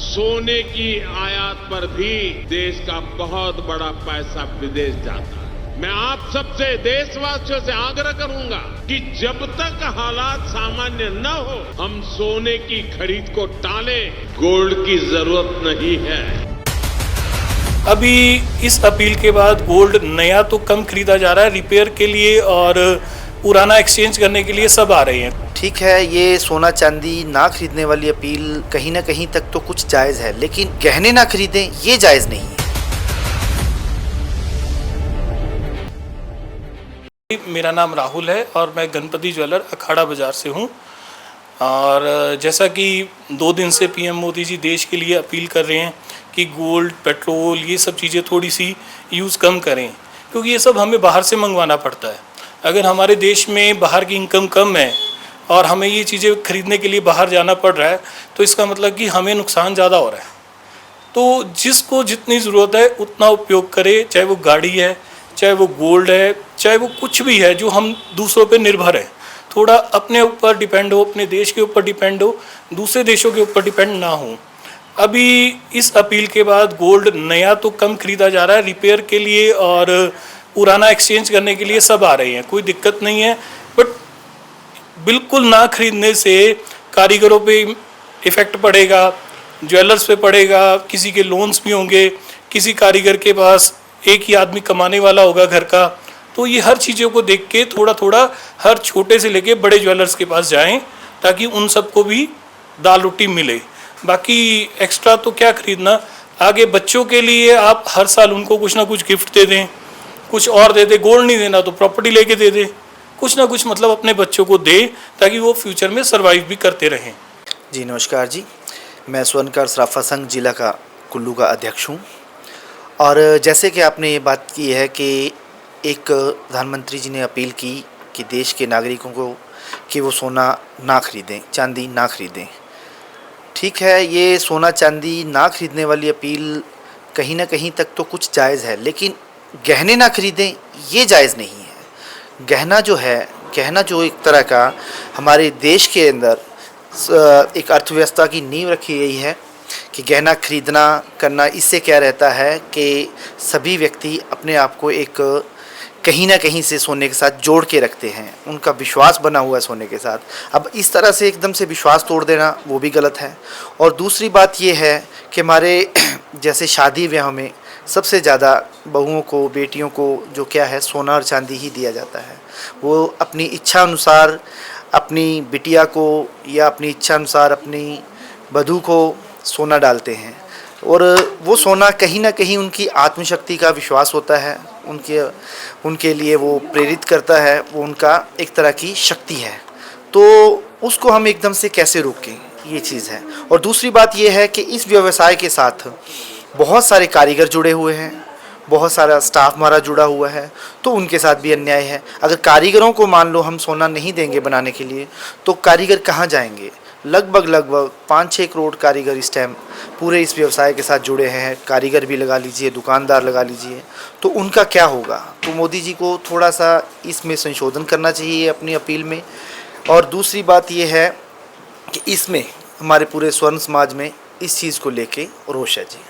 सोने की आयात पर भी देश का बहुत बड़ा पैसा विदेश जाता है। मैं आप सबसे देशवासियों से आग्रह करूंगा कि जब तक हालात सामान्य न हो हम सोने की खरीद को टालें। गोल्ड की जरूरत नहीं है। अभी इस अपील के बाद गोल्ड नया तो कम खरीदा जा रहा है, रिपेयर के लिए और पुराना एक्सचेंज करने के लिए सब आ रहे हैं। ठीक है, ये सोना चांदी ना खरीदने वाली अपील कहीं ना कहीं तक तो कुछ जायज़ है, लेकिन गहने ना खरीदें ये जायज़ नहीं है। मेरा नाम राहुल है और मैं गणपति ज्वेलर अखाड़ा बाज़ार से हूँ। और जैसा कि 2 दिन से पीएम मोदी जी देश के लिए अपील कर रहे हैं कि गोल्ड, पेट्रोल, ये सब चीज़ें थोड़ी सी यूज़ कम करें, क्योंकि ये सब हमें बाहर से मंगवाना पड़ता है। अगर हमारे देश में बाहर की इनकम कम है और हमें ये चीज़ें खरीदने के लिए बाहर जाना पड़ रहा है, तो इसका मतलब कि हमें नुकसान ज़्यादा हो रहा है। तो जिसको जितनी ज़रूरत है उतना उपयोग करे, चाहे वो गाड़ी है, चाहे वो गोल्ड है, चाहे वो कुछ भी है जो हम दूसरों पे निर्भर है। थोड़ा अपने ऊपर डिपेंड हो, अपने देश के ऊपर डिपेंड हो, दूसरे देशों के ऊपर डिपेंड ना हो। अभी इस अपील के बाद गोल्ड नया तो कम खरीदा जा रहा है, रिपेयर के लिए और पुराना एक्सचेंज करने के लिए सब आ रहे हैं, कोई दिक्कत नहीं है। बट बिल्कुल ना खरीदने से कारीगरों पे इफ़ेक्ट पड़ेगा, ज्वेलर्स पे पड़ेगा, किसी के लोन्स भी होंगे, किसी कारीगर के पास एक ही आदमी कमाने वाला होगा घर का। तो ये हर चीज़ों को देख के थोड़ा थोड़ा हर छोटे से लेके बड़े ज्वेलर्स के पास जाएं, ताकि उन सबको भी दाल रोटी मिले। बाकी एक्स्ट्रा तो क्या खरीदना, आगे बच्चों के लिए आप हर साल उनको कुछ ना कुछ गिफ्ट दे दें, कुछ और दे दें। गोल्ड नहीं देना तो प्रॉपर्टी लेके दे दें, कुछ ना कुछ मतलब अपने बच्चों को दे, ताकि वो फ्यूचर में सर्वाइव भी करते रहें। जी नमस्कार जी, मैं स्वर्णकार सराफा संघ जिला का कुल्लू का अध्यक्ष हूँ। और जैसे कि आपने ये बात की है कि एक प्रधानमंत्री जी ने अपील की कि देश के नागरिकों को कि वो सोना ना खरीदें, चांदी ना खरीदें। ठीक है, ये सोना चांदी ना खरीदने वाली अपील कहीं ना कहीं तक तो कुछ जायज़ है, लेकिन गहने ना खरीदें ये जायज़ नहीं है। गहना जो है, गहना जो एक तरह का हमारे देश के अंदर एक अर्थव्यवस्था की नींव रखी गई है कि गहना खरीदना करना, इससे क्या रहता है कि सभी व्यक्ति अपने आप को एक कहीं ना कहीं से सोने के साथ जोड़ के रखते हैं, उनका विश्वास बना हुआ है सोने के साथ। अब इस तरह से एकदम से विश्वास तोड़ देना वो भी गलत है। और दूसरी बात ये है कि हमारे जैसे शादी ब्याह में सबसे ज़्यादा बहुओं को, बेटियों को जो क्या है सोना और चांदी ही दिया जाता है। वो अपनी इच्छा अनुसार अपनी बिटिया को या अपनी इच्छा अनुसार अपनी वधू को सोना डालते हैं, और वो सोना कहीं ना कहीं उनकी आत्मशक्ति का विश्वास होता है, उनके लिए वो प्रेरित करता है, वो उनका एक तरह की शक्ति है। तो उसको हम एकदम से कैसे रोकें, ये चीज़ है। और दूसरी बात ये है कि इस व्यवसाय के साथ बहुत सारे कारीगर जुड़े हुए हैं, बहुत सारा स्टाफ हमारा जुड़ा हुआ है, तो उनके साथ भी अन्याय है। अगर कारीगरों को मान लो हम सोना नहीं देंगे बनाने के लिए, तो कारीगर कहाँ जाएंगे? लगभग 5-6 करोड़ कारीगर इस टाइम पूरे इस व्यवसाय के साथ जुड़े हैं। कारीगर भी लगा लीजिए, दुकानदार लगा लीजिए, तो उनका क्या होगा? तो मोदी जी को थोड़ा सा इसमें संशोधन करना चाहिए अपनी अपील में। और दूसरी बात ये है कि इसमें हमारे पूरे स्वर्ण समाज में इस चीज़ को लेके रोष है जी।